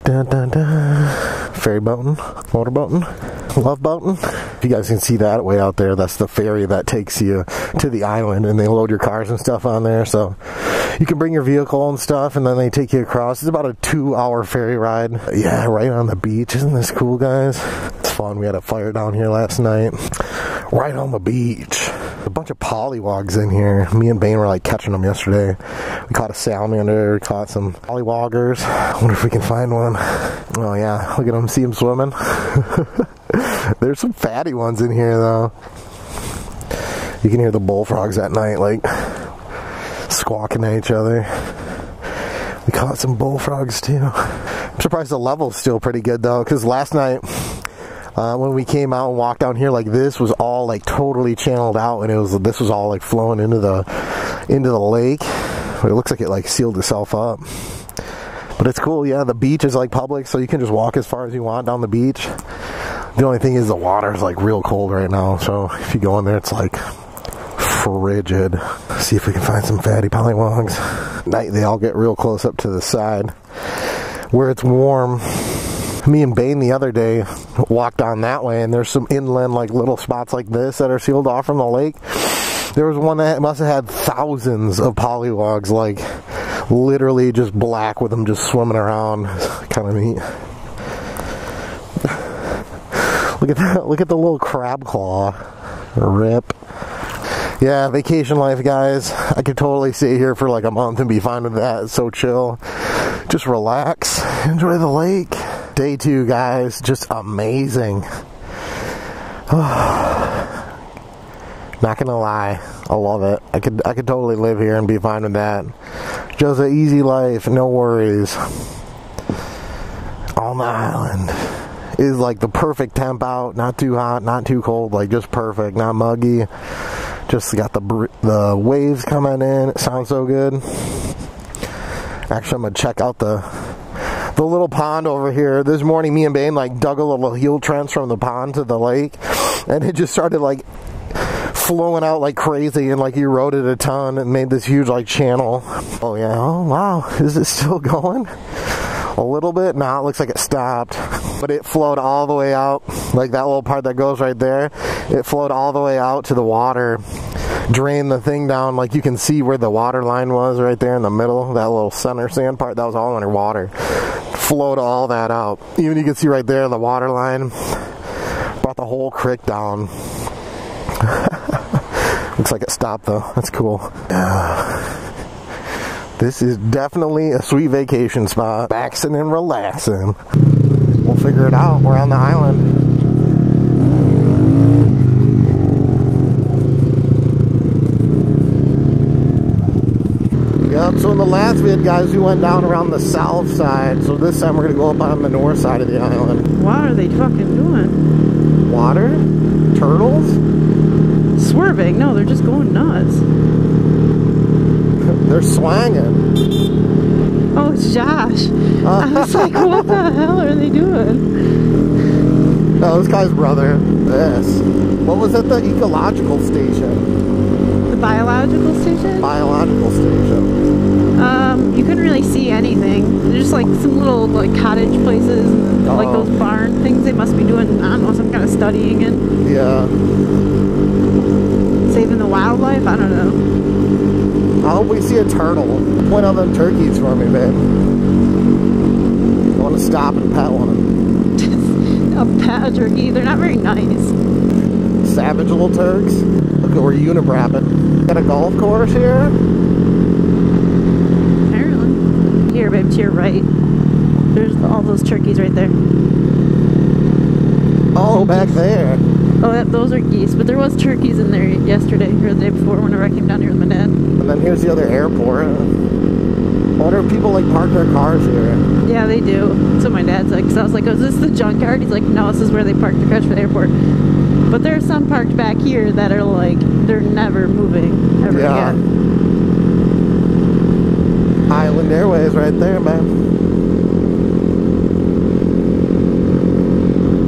Dun, dun, dun. Ferry boating, motor boating, love boating. If you guys can see that way out there, that's the ferry that takes you to the island, and they load your cars and stuff on there, so you can bring your vehicle and stuff, and then they take you across. It's about a 2-hour ferry ride. Yeah, right on the beach. Isn't this cool, guys? It's fun. We had a fire down here last night. Right on the beach. A bunch of pollywogs in here. Me and Bane were like catching them yesterday. We caught a salamander, caught some pollywoggers. I wonder if we can find one. Oh yeah, look at them, see them swimming. There's some fatty ones in here though. You can hear the bullfrogs at night like squawking at each other. We caught some bullfrogs too. I'm surprised the level's still pretty good though, because last night when we came out and walked down here, like this was all like totally channeled out, and this was all like flowing into the lake. But it looks like it like sealed itself up. But it's cool, yeah. The beach is like public, so you can just walk as far as you want down the beach. The only thing is the water is like real cold right now, so if you go in there, it's like frigid. See if we can find some fatty pollywogs. At night they all get real close up to the side where it's warm. Me and Bane the other day walked on that way, and there's some inland like little spots like this that are sealed off from the lake. There was one that must have had thousands of pollywogs, like literally just black with them just swimming around. Kind of neat. Look at that, look at the little crab claw. Rip. Yeah, vacation life, guys. I could totally stay here for like a month and be fine with that. It's so chill. Just relax, enjoy the lake. Day 2, guys, just amazing. Not gonna lie, I love it. I could totally live here and be fine with that. Just an easy life, no worries. On the island is like the perfect temp out. Not too hot, not too cold, like just perfect. Not muggy. Just got the waves coming in. It sounds so good. Actually, I'm gonna check out the little pond over here. This morning me and Bane like dug a little heel trench from the pond to the lake, and it just started like flowing out like crazy and like eroded a ton and made this huge like channel. Oh yeah, oh wow, is it still going? A little bit? Nah, it looks like it stopped, but it flowed all the way out, like that little part that goes right there. It flowed all the way out to the water, drained the thing down. Like you can see where the water line was right there in the middle, that little center sand part, that was all underwater. Flowed all that out. Even you can see right there the water line brought the whole creek down. Looks like it stopped though. That's cool. This is definitely a sweet vacation spot. Relaxing and relaxing. We'll figure it out. We're on the island. Yep, so in the last vid, guys, we went down around the south side. So this time we're going to go up on the north side of the island. What are they fucking doing? Water? Turtles? Swerving? No, they're just going nuts. They're swanging. Oh, it's Josh. I was like, what the hell are they doing? No, this guy's brother. This. What was at the ecological station? The biological station? Biological station. You couldn't really see anything. There's just like some little like cottage places and like those barn things. They must be doing, I don't know, some kind of studying and yeah. Saving the wildlife? I don't know. I hope we see a turtle. Point out them turkeys for me, babe. I want to stop and pet one. A pet a turkey? They're not very nice. Savage little turks. Look at we're unibrapping. Got a golf course here? Apparently. Here, babe, to your right. There's all those turkeys right there. Oh, back there. Oh, those are geese, but there was turkeys in there yesterday or the day before whenever I came down here with my dad. And then here's the other airport. I wonder if people like park their cars here. Yeah, they do. That's what my dad said. Because I was like, oh, is this the junkyard? He's like, no, this is where they park their cars for the airport. But there are some parked back here that are like, they're never moving ever again. Island Airways right there, man.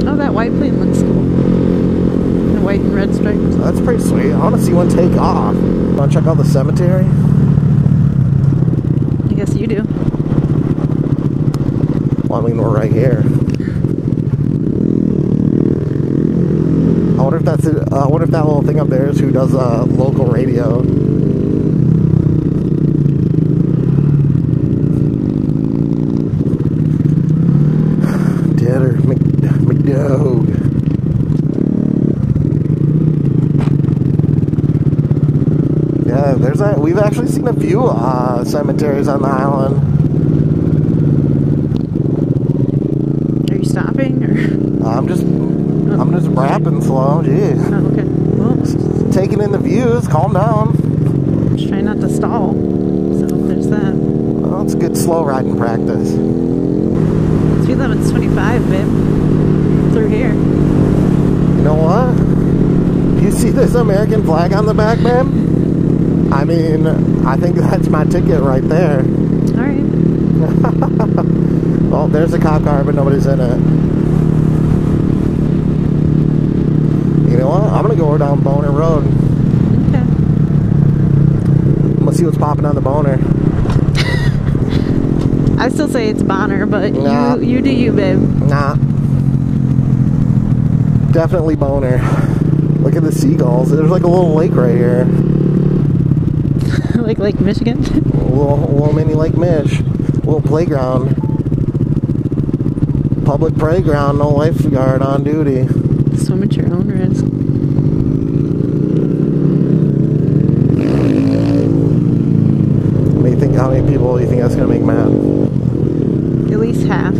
Oh, that white plane looks cool. The white and red stripes. That's pretty sweet. I want to see one take off. Want to check out the cemetery? I guess you do. Well, I mean, we're right here. I wonder if that's I wonder if that little thing up there is who does local radio. Tanner McDoug. Yeah, we've actually seen a few cemeteries on the island. Are you stopping or? I'm just rapping slow. Jeez. Oh, okay. Well, taking in the views. Calm down. just try not to stall. So there's that. Well, it's good slow riding practice. Speed limit's 25, babe. Through here. You know what? Do you see this American flag on the back, man? I mean, I think that's my ticket right there. Alright. Well, there's a cop car, but nobody's in it. You know what? I'm gonna go down Boner Road. Okay. I'm gonna see what's popping on the Boner. I still say it's Bonner, but Nah. you do you, babe. Nah. Definitely Boner. Look at the seagulls. There's like a little lake right here. Like Lake Michigan? A little mini Lake Mich. A little playground. Public playground, no lifeguard on duty. Swim at your own risk. How many people do you think that's gonna make mad? At least half.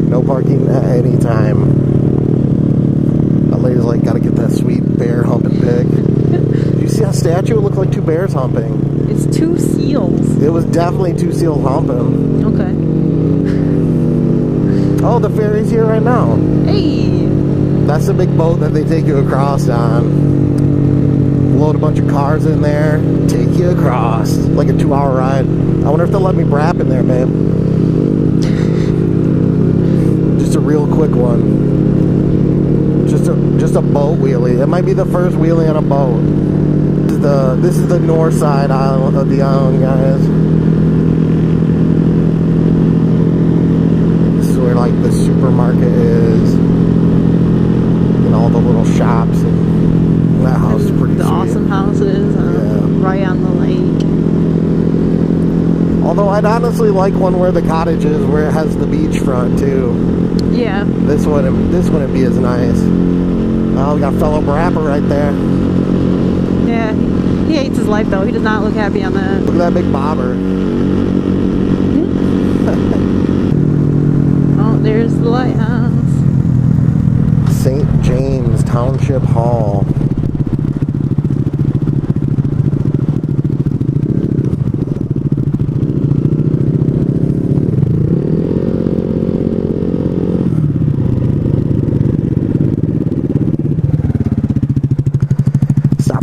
No parking at any time. That lady's like, gotta get that sweet bear humping pig. Did you see that statue? It looked like two bears humping. It's two seals. It was definitely two seals humping. Okay. Oh, the ferry's here right now. Hey! That's the big boat that they take you across on. Load a bunch of cars in there, take you across. Like a 2-hour ride. I wonder if they'll let me brap in there, babe. Just a real quick one. Just a boat wheelie. It might be the first wheelie on a boat. This is the north side of the island, guys. This is where like the supermarket is, and all the little shops. And that house is pretty The sweet. awesome houses, right on the lake. Although I'd honestly like one where the cottage is, where it has the beachfront too. Yeah. This wouldn't be as nice. Oh, we got a fellow brapper right there. Yeah. He hates his life though. He does not look happy on that. Look at that big bobber. Oh, there's the lighthouse. St. James Township Hall.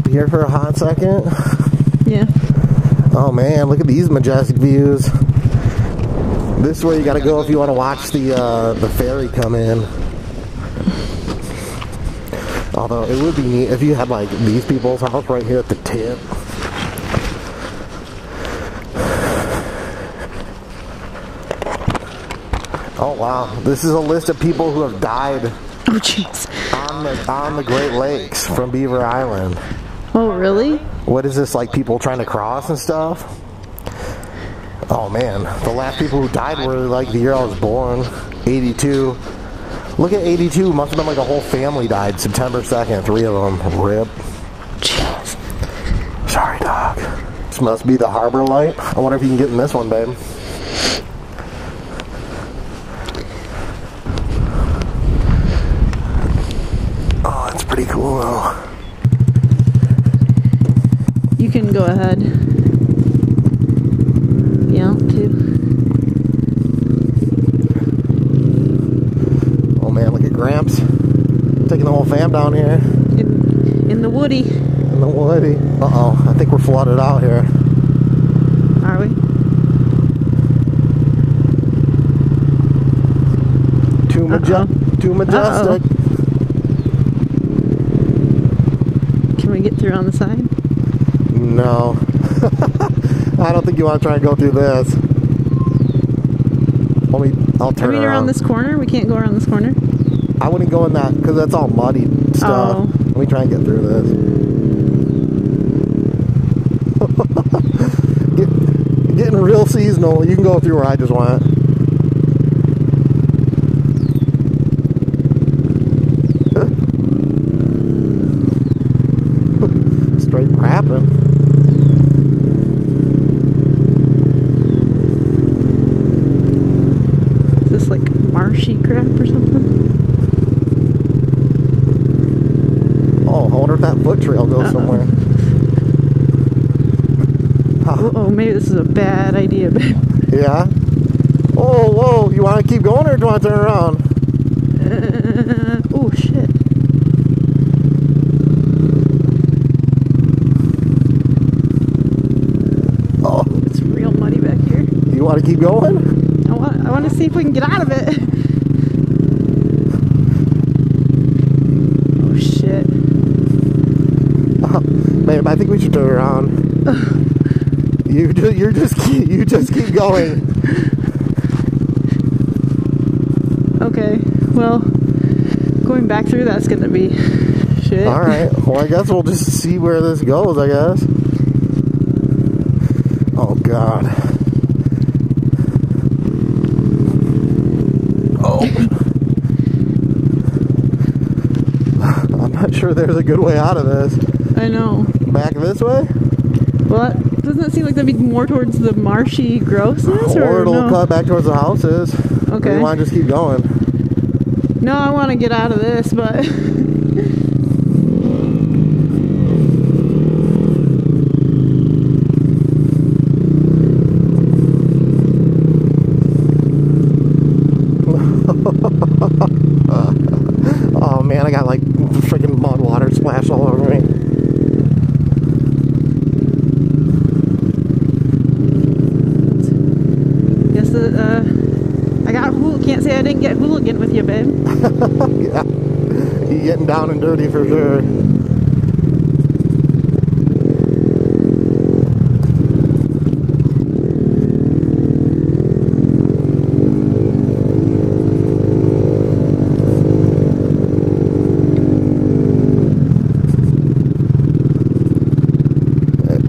Here for a hot second. Yeah. Oh man, look at these majestic views. This is where you gotta go if you want to watch the ferry come in. Although it would be neat if you had like these people's house right here at the tip. Oh wow, this is a list of people who have died. Oh jeez. On the Great Lakes from Beaver Island. Oh, really? What is this, like people trying to cross and stuff? Oh man, the last people who died were like the year I was born, 82. Look at 82, must have been like a whole family died, September 2nd, 3 of them, rip. Jeez. Sorry, dog. This must be the harbor light. I wonder if you can get in this one, babe. Oh, that's pretty cool though. You can go ahead. Yeah, too. Oh man, look at Gramps. Taking the whole fam down here. In the woody. In the woody. Uh-oh, I think we're flooded out here. Are we? Too majestic. Can we get through on the side? No. I don't think you want to try and go through this. I'll turn around. around this corner? We can't go around this corner? I wouldn't go in that because that's all muddy stuff. Oh. Let me try and get through this. Getting real seasonal. You can go through where I just went. Straight rapping. Is this like marshy crap or something? Oh, I wonder if that foot trail goes somewhere. Oh, maybe this is a bad idea, babe. Yeah? Oh, whoa. You want to keep going or do you want to turn around? Oh, shit. Oh. It's real muddy back here. You want to keep going? I want to see if we can get out of it. Oh, shit. Babe, I think we should turn around. You just keep going. Okay, well, going back through that's gonna be shit. All right. Well, I guess we'll just see where this goes. I guess. Oh God. Oh. I'm not sure there's a good way out of this. I know. Back this way? Well, doesn't it seem like that'd be more towards the marshy grossness? Or it'll no? cut back towards the houses. Okay. Or you want to just keep going? No, I want to get out of this, but... Oh man, I got like freaking mud water splashed all over me. Guess I got can't say I didn't get hooligan with you, babe. Yeah, you getting down and dirty for sure.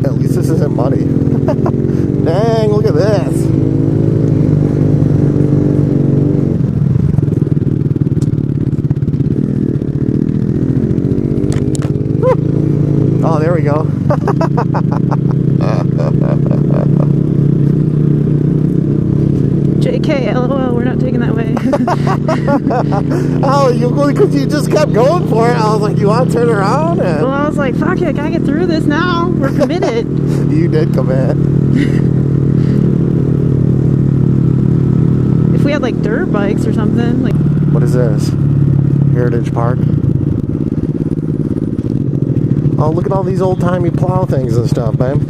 At least this isn't muddy. Dang, look at this. Oh, there we go. JK, LOL, we're not taking that way. Oh, because you just kept going for it. I was like, you want to turn around? And Well, I was like, fuck it, I gotta get through this now. We're committed. you did commit. If we had like dirt bikes or something, like... What is this? Heritage Park? Oh, look at all these old-timey plow things and stuff, man.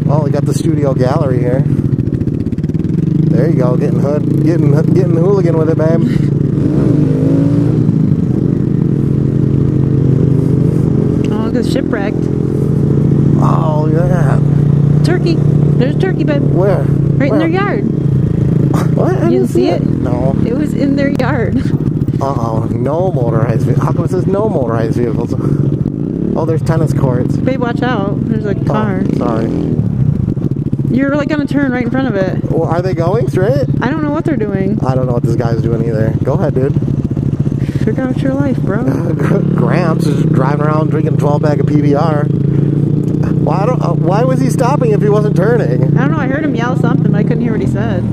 Oh, we got the studio gallery here. There you go, getting hooligan with it, babe. Oh, look, it's shipwrecked. Oh, look at that. Turkey. There's a turkey, babe. Where? Right in their yard. What? I You didn't didn't see it? No. It was in their yard. Uh-oh, no motorized vehicles. How come it says no motorized vehicles? Oh, there's tennis courts. Babe, watch out. There's a car. Oh, sorry. You're like gonna turn right in front of it. Well, are they going straight? I don't know what they're doing. I don't know what this guy's doing either. Go ahead, dude. Figure out your life, bro. Gramps is just driving around drinking a 12-pack of PBR. Why was he stopping if he wasn't turning? I don't know. I heard him yell something, but I couldn't hear what he said.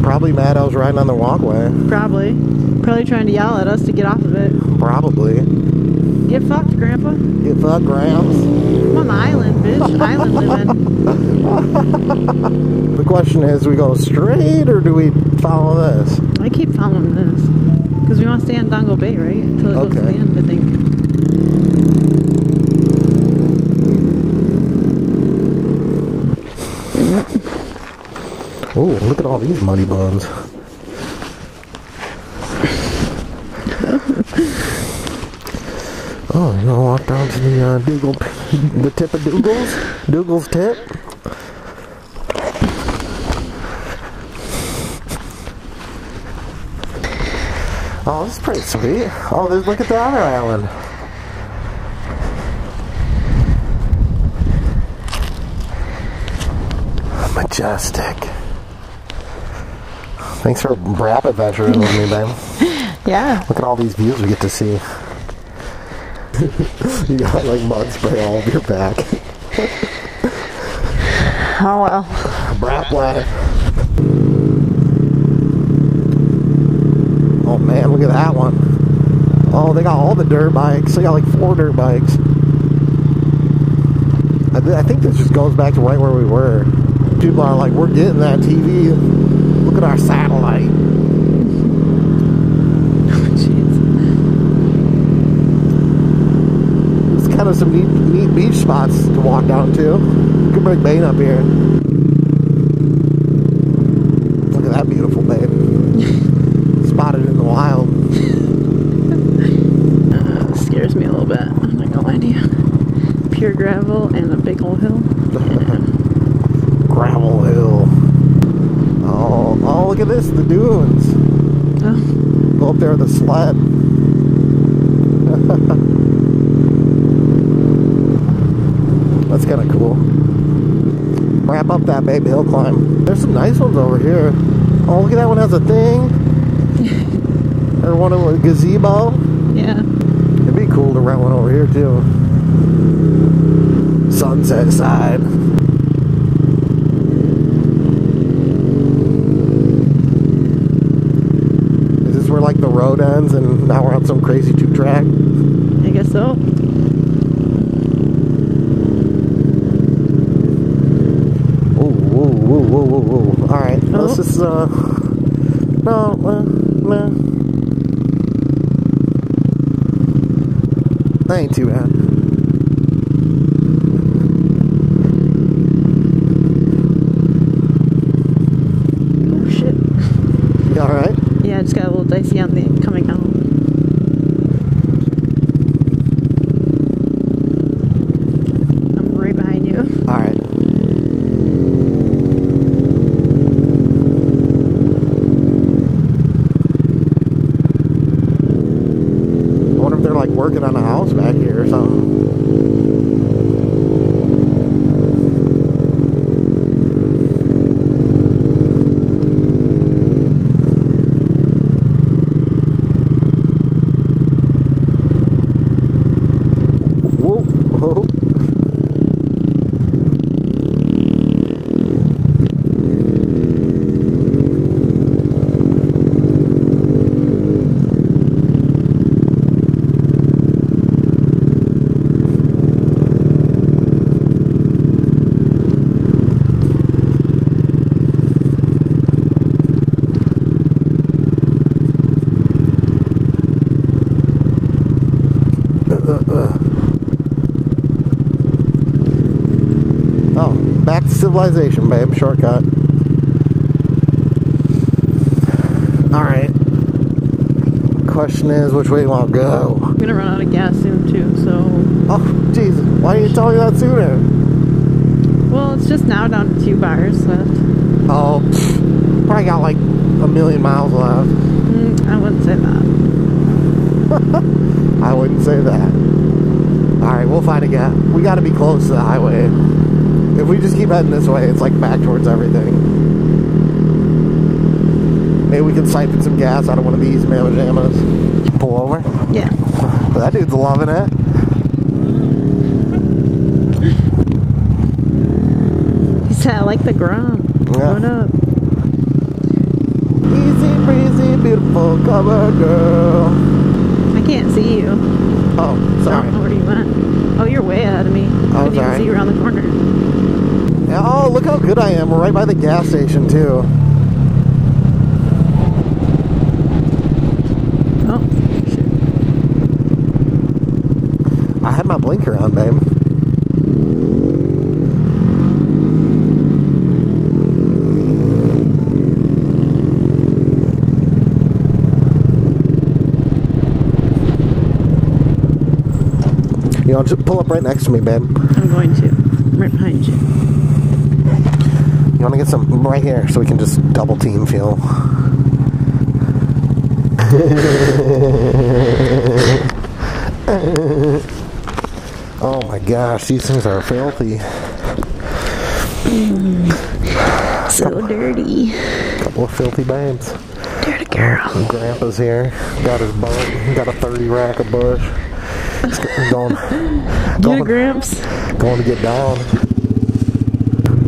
Probably mad I was riding on the walkway. Probably trying to yell at us to get off of it. Probably. Get fucked, Grandpa. Get fucked, Gramps. I'm on the island, bitch. Island living. The question is, do we go straight or do we follow this? I keep following this. Because we want to stay on Dongo Bay, right? Until it goes to the end, I think. Oh, look at all these muddy buns. Oh, you gonna walk down to the Dougal, the tip of Dougal's? Dougal's tip? Oh, this is pretty sweet. Oh, look at the other island. Majestic. Thanks for rap adventuring with me, babe. Yeah. Look at all these views we get to see. You got like mud spray all over your back. Oh well. Brap life. Oh man, look at that one. Oh, they got all the dirt bikes. They got like 4 dirt bikes. I think this just goes back to right where we were. People are like, we're getting that TV. Look at our satellite. Kind of some neat beach spots to walk down to. You can bring Bane up here. Look at that beautiful babe. Spotted in the wild. Scares me a little bit. I'm not gonna lie to you. Pure gravel and a big old hill. Yeah. Gravel hill. Oh, look at this, the dunes. Oh. Go up there with a sled. That's kind of cool. Wrap up that baby hill climb. There's some nice ones over here. Oh, look at that one has a thing. Or one with a gazebo. Yeah. It'd be cool to rent one over here too. Sunset side. Is this where like the road ends and now we're on some crazy tube track? I guess so. Whoa. Alright, let's just, no, that ain't too bad. Oh shit. You alright? Yeah, I just got a little dicey on the coming out. I'm right behind you. Alright. Working on a house back here or something. Whoa. Oh, back to civilization, babe. Shortcut. Alright. Question is, which way you want to go? I'm gonna run out of gas soon too, so... Oh, Jesus. Why didn't you tell me that sooner? Well, it's just now down to 2 bars left. Oh, probably got like 1,000,000 miles left. I wouldn't say that. I wouldn't say that. Alright, we'll find a gas. We gotta be close to the highway. If we just keep heading this way, it's like back towards everything. Maybe we can siphon some gas out of one of these mamma jammas. Pull over? Yeah. That dude's loving it. He said, I like the ground. Yeah. What up? Easy breezy, beautiful cover girl. I can't see you. Oh, I sorry. don't know where you went. Oh, you're way ahead of me. I couldn't even see you around the corner. Yeah, oh, look how good I am. We're right by the gas station, too. Oh, shit. I had my blinker on, babe. You know, just pull up right next to me, babe. I'm going to. I'm right behind you. You want to get some right here so we can just double team fuel. Oh my gosh, these things are filthy. So dirty. Couple of filthy babes. Dirty girl. Grandpa's here. Got his boat. Got a 30 rack of bush. He's going Gramps. Going to get down.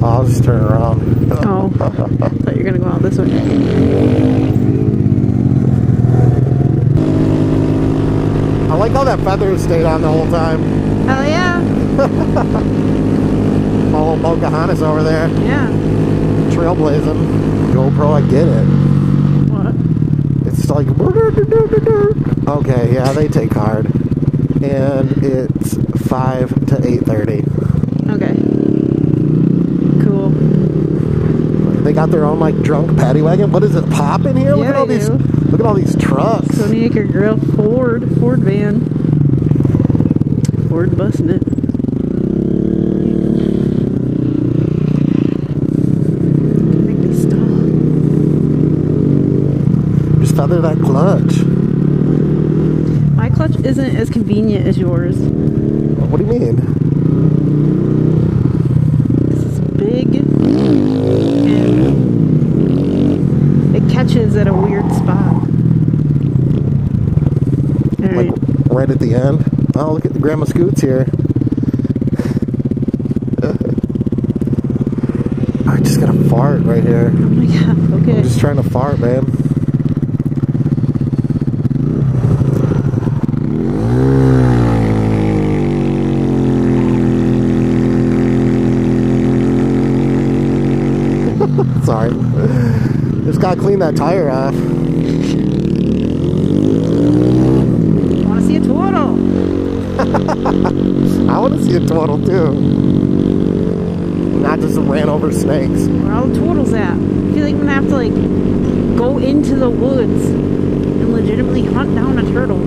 I'll just turn around. Oh. I thought you were gonna go out this way. I like how that feather stayed on the whole time. Hell yeah. Oh, Pocahontas over there. Yeah. Trailblazing. GoPro, I get it. What? It's like... Okay, yeah, they take hard. And it's 5 to 8:30. Okay. Cool. They got their own like drunk paddy wagon. What is it? Pop in here? Yeah, Look at all these. Look at all these trucks. 20 acre grill. Ford van. Ford busting it. Make me stop. Just feather that clutch. My clutch isn't as convenient as yours. What do you mean? This is big and it catches at a weird spot. Alright. Like right at the end. Oh, look at the Grandma Scoots here. I just got a fart right here. Oh my god, okay. I'm just trying to fart, man. Sorry. Just gotta clean that tire off. I want to see a turtle. I want to see a turtle too. Not just ran over snakes. Where are all the turtles at? I feel like I'm gonna have to like go into the woods and legitimately hunt down a turtle.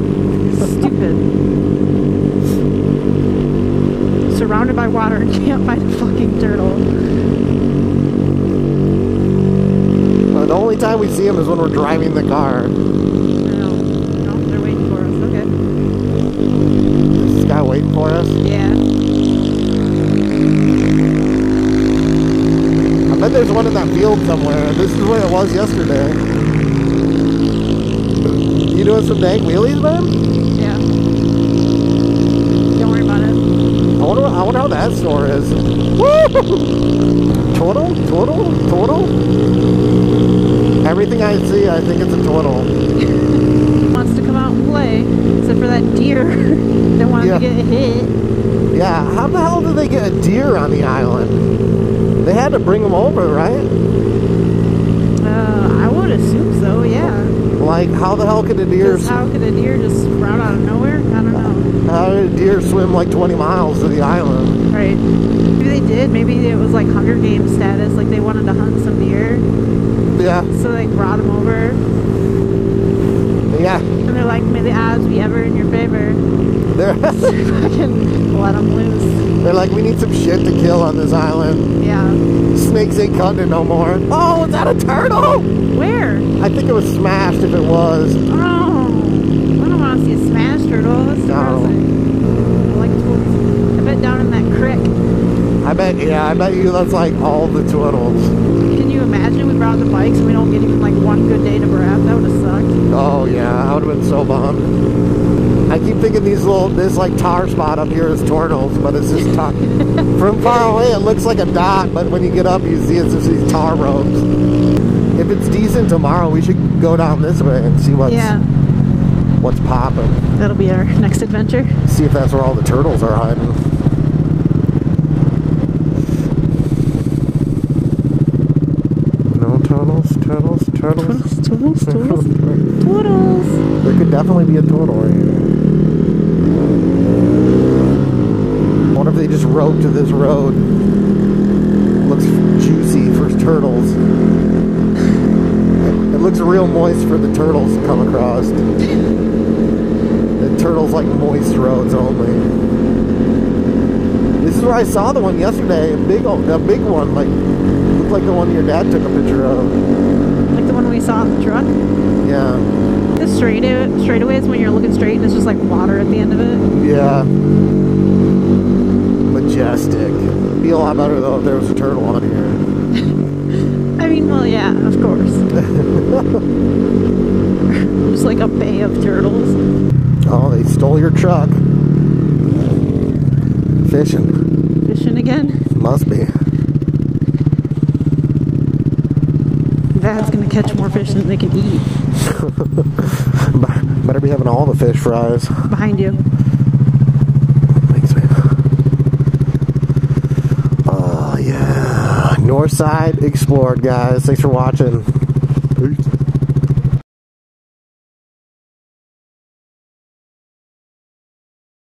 It's stupid. Surrounded by water and can't find a fucking turtle. The only time we see them is when we're driving the car. No, they're waiting for us. Okay. Is this guy waiting for us? Yeah. I bet there's one in that field somewhere. This is where it was yesterday. You doing some dang wheelies, man? Yeah. Don't worry about it. I wonder how that store is. Woo! Turtle? Everything I see, I think it's a turtle. Wants to come out and play, except for that deer that wanted to get hit. Yeah, how the hell did they get a deer on the island? They had to bring them over, right? I would assume so, yeah. Like, how the hell could a deer... How could a deer just sprout out of nowhere? I don't know. How did a deer swim like 20 miles to the island? Right. Maybe they did. Maybe it was like Hunger Games status, like they wanted to hunt some deer. Yeah. So they brought them over. Yeah. And they're like, may the odds be ever in your favor. They're Fucking let them loose. They're like, we need some shit to kill on this island. Yeah. Snakes ain't cutting it no more. Oh, is that a turtle? Where? I think it was smashed if it was. Oh. I don't want to see a smashed turtle. That's depressing. I like turtles. I bet down in that creek. I bet you that's like all the turtles. Can you imagine we brought the bikes and we don't get even like one good day to Brad? That would have sucked. Oh yeah, I would have been so bummed. I keep thinking this like tar spot up here is turtles, but it's just tar. From far away it looks like a dot, but when you get up you see it's just these tar roads. If it's decent tomorrow, we should go down this way and see what's popping. That'll be our next adventure. See if that's where all the turtles are hiding. No turtles. Turtles. There could definitely be a turtle right here. I wonder if they just rode to this road. Looks juicy for turtles. It looks real moist for the turtles to come across. The turtles like moist roads only. This is where I saw the one yesterday, a big one, like looked like the one your dad took a picture of. Like the one we saw in the truck. Yeah. The straightaways when you're looking straight and it's just like water at the end of it. Yeah. Majestic. It'd be a lot better though if there was a turtle on here. I mean, well, yeah, of course. Just like a bay of turtles. Oh, they stole your truck. Fishing. Fishing again? Must be. Dad's gonna catch more fish than they can eat. Better be having all the fish fries. Behind you. Thanks, man. Oh, yeah. North side explored, guys. Thanks for watching.